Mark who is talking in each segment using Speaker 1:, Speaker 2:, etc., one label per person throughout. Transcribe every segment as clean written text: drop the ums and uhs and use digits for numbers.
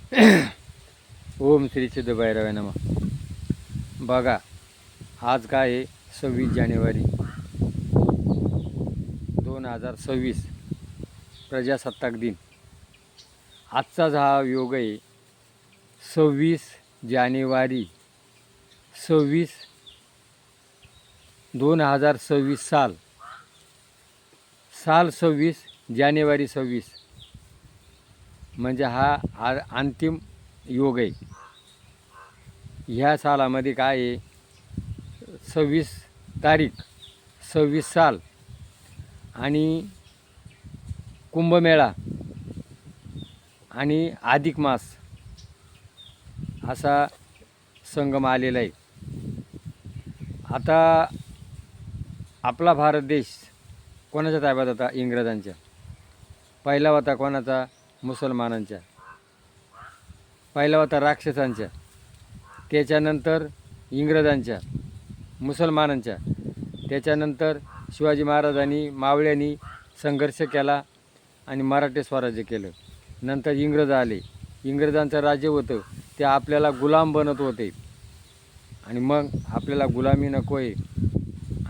Speaker 1: ओम श्री सिद्धभैरवाय नमः. बघा, आज काय आहे? 26 जानेवारी 2026 प्रजासत्ताक दिन. आजचाच हा योग आहे. 26 जानेवारी 2026 साल 26 जानेवारी 26 म्हणजे हा अंतिम योग आहे. ह्या सालामध्ये काय आहे? 26 तारीख 26 साल आणि कुंभमेळा आणि अधिक मास असा संगम आलेला आहे. आता आपला भारत देश कोणाच्या ताब्यात होता? इंग्रजांच्या. पहिला होता कोणाचा? मुसलमानांच्या. पहिला होता राक्षसांच्या, त्याच्यानंतर इंग्रजांच्या, मुसलमानांच्या. त्याच्यानंतर शिवाजी महाराजांनी मावळ्यांनी संघर्ष केला आणि मराठी स्वराज्य केलं. नंतर इंग्रज आले. इंग्रजांचं राज्य होतं, ते आपल्याला गुलाम बनत होते आणि मग आपल्याला गुलामी नको आहे.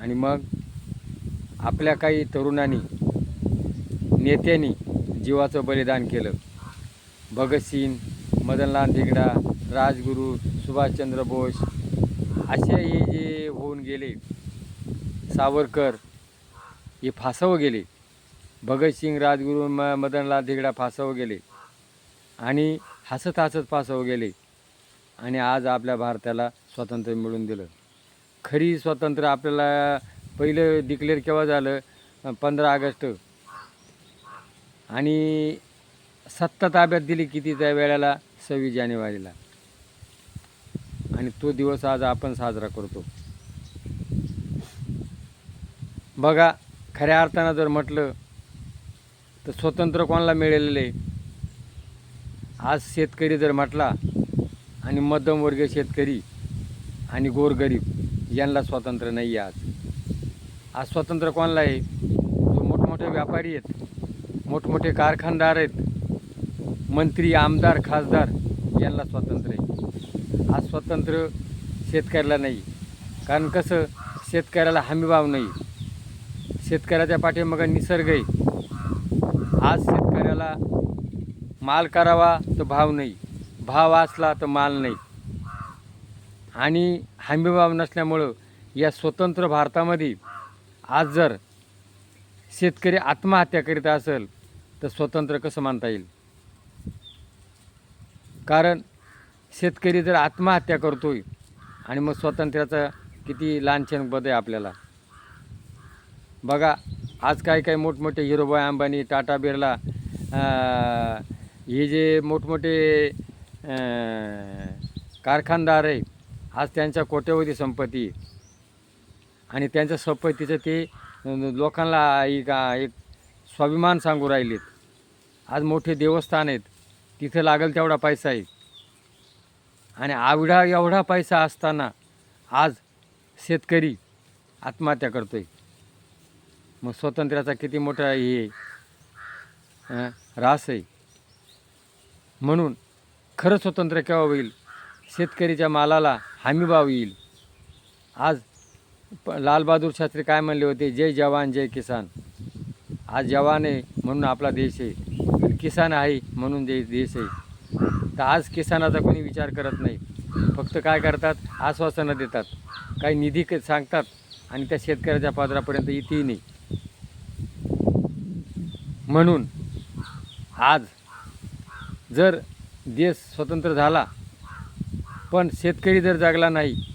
Speaker 1: आणि मग आपल्या काही तरुणांनी, नेत्यांनी जीवाचं बलिदान केलं. भगतसिंग, मदनलाल धिंगडा, राजगुरू, सुभाषचंद्र बोस असे हे जे होऊन गेले, सावरकर हे फासावर गेले. भगतसिंग, राजगुरू, मदनलाल धिंगडा फासावर गेले आणि हसत हसत फासावर गेले. आणि आज आपल्या भारताला स्वातंत्र्य मिळवून दिलं. खरी स्वातंत्र्य आपल्याला पहिलं डिक्लेअर केव्हा झालं? 15 ऑगस्ट. आणि सत्ता ताब्यात दिली किती त्या वेळेला? 26 जानेवारीला. आणि तो दिवस आज आपण साजरा करतो. बघा, खऱ्या अर्थानं जर म्हटलं तर स्वतंत्र कोणाला मिळालेलं आहे? आज शेतकरी जर म्हटला आणि मध्यमवर्गीय शेतकरी आणि गोरगरीब यांना स्वातंत्र्य नाही आहे. आज स्वातंत्र्य कोणाला आहे? जो मोठमोठे व्यापारी आहेत, मोठमोठे कारखानदार आहेत, मंत्री, आमदार, खासदार यांना स्वातंत्र्य आहे. आज स्वातंत्र्य शेतकऱ्याला नाही. कारण कसं? शेतकऱ्याला हमीभाव नाही. शेतकऱ्याच्या पाठीमागे निसर्ग आहे. आज शेतकऱ्याला माल करावा तर भाव नाही, भाव असला तर माल नाही. आणि हमीभाव नसल्यामुळं या स्वतंत्र भारतामध्ये आज जर शेतकरी आत्महत्या करीत असेल तर स्वतंत्र कसं मानता येईल? कारण शेतकरी जर आत्महत्या करतोय आणि मग स्वातंत्र्याचा किती लांछन बद आहे आपल्याला. बघा, आज काय मोठमोठे हिरोबाई अंबानी, टाटा बिर्ला हे जे मोठमोठे कारखानदार आहे, आज त्यांच्या कोट्यवधी संपत्ती आणि त्यांच्या संपत्तीचं ते लोकांना एक स्वाभिमान सांगू राहिलेत. आज मोठे देवस्थान आहेत, तिथं लागेल तेवढा पैसा आहे. आणि एवढा पैसा असताना आज शेतकरी आत्महत्या करतोय. मग स्वातंत्र्याचा किती मोठा हे रास आहे. म्हणून खरं स्वातंत्र्य केव्हा होईल? शेतकरीच्या मालाला हमीभाव येईल. आज लालबहादूर शास्त्री काय म्हणले होते? जय जवान जय किसान. आज जवान आहे म्हणून आपला देश आहे, आणि किसान आहे म्हणून देश आहे. तर आज किसानाचा कोणी विचार करत नाही. फक्त काय करतात? आश्वासनं देतात, काही निधी सांगतात आणि त्या शेतकऱ्याच्या पादरापर्यंत येतही नाही. म्हणून आज जर देश स्वतंत्र झाला पण शेतकरी जर जगला नाही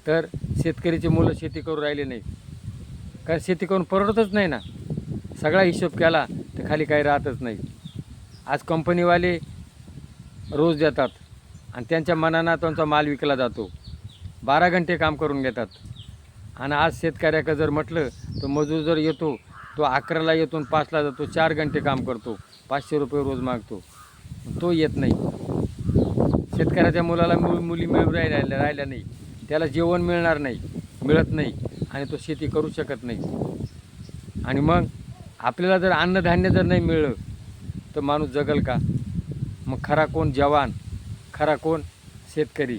Speaker 1: तर शेतकरीची मुलं शेती करू राहिले नाही. कारण शेती करून परवडतच नाही ना. सगळा हिशोब केला तर खाली काही राहतच नाही. आज कंपनीवाले रोज देतात आणि त्यांच्या मनानं त्यांचा माल विकला जातो. 12 घंटे काम करून घेतात. आणि आज शेतकऱ्याकडे जर म्हटलं तर मजूर जर येतो तो 11ला येतो आणि 5ला जातो. 4 घंटे काम करतो, 500 रुपये रोज मागतो. तो येत नाही. शेतकऱ्याच्या मुलाला मुली मिळून राहिल्या नाही, त्याला जेवण मिळत नाही आणि तो शेती करू शकत नाही. आणि मग आपल्याला जर अन्नधान्य जर नाही मिळलं तर माणूस जगल का? मग खरा कोण जवान, खरा कोण शेतकरी.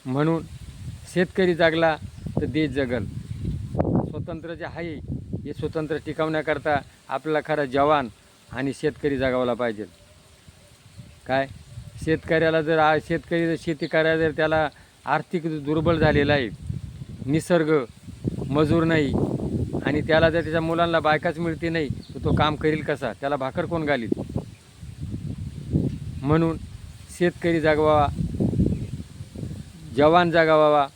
Speaker 1: म्हणून शेतकरी जागला तर देश जगल. स्वतंत्र जे आहे हे स्वतंत्र टिकवण्याकरता आपल्याला खरा जवान आणि शेतकरी जगावला पाहिजे. काय शेतकऱ्याला जर शेतकरी जर शेती करायला जर त्याला आर्थिक दुर्बल झालेला आहे, निसर्ग मजूर नाही आणि त्याला जर त्याच्या मुलांना बायकाच मिळते नाही तर तो काम करील कसा, त्याला भाकर कोण घालील. म्हणून शेतकरी जागवावा, जवान जागावावा.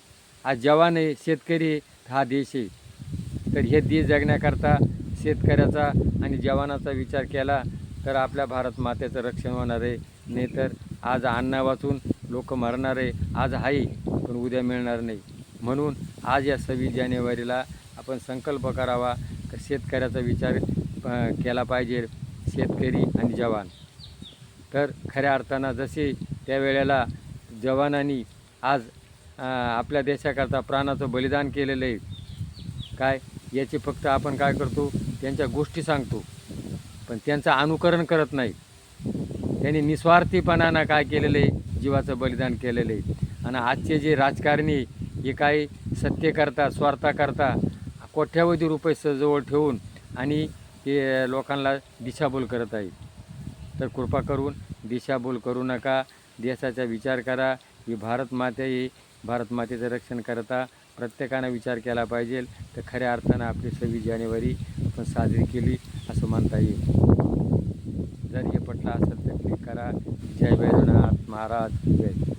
Speaker 1: आज जवान आहे, शेतकरी हा देश आहे. तर हे देश जगण्याकरता शेतकऱ्याचा आणि जवानाचा विचार केला तर आपल्या भारत मातेचं रक्षण होणार आहे. नाहीतर आज अन्न वाचून लोक मरणार आहे. आज आहे पण उद्या मिळणार नाही. म्हणून आज या 26 जानेवारीला आपण संकल्प करावा तर शेतकऱ्याचा विचार केला पाहिजे, शेतकरी आणि जवान. तर खऱ्या अर्थानं जसे त्यावेळेला जवानांनी आज आपल्या देशाकरता प्राणाचं बलिदान केलेलं आहे, काय याची फक्त आपण काय करतो, त्यांच्या गोष्टी सांगतो पण त्यांचं अनुकरण करत नाही. त्यांनी निस्वार्थीपणानं काय केलेलं आहे, जीवाचं बलिदान केलेलं आहे. आणि आजचे जे राजकारणी हे काही सत्तेकरता स्वार्थाकरता कोट्यावधी रुपये जवळ ठेवून आणि ते लोकांना दिशाभूल करत आहे. तर कृपा करून दिशाभूल करू नका, देशाचा विचार करा. ही भारत माते आहे, भारत मातेचं रक्षण करता प्रत्येकानं विचार केला पाहिजे. तर खऱ्या अर्थानं आपली 26 जानेवारी आपण साजरी केली असं म्हणता येईल. जर हे पटलं असेल तर क्लिक करा. जय भैरवनाथ महाराज जय.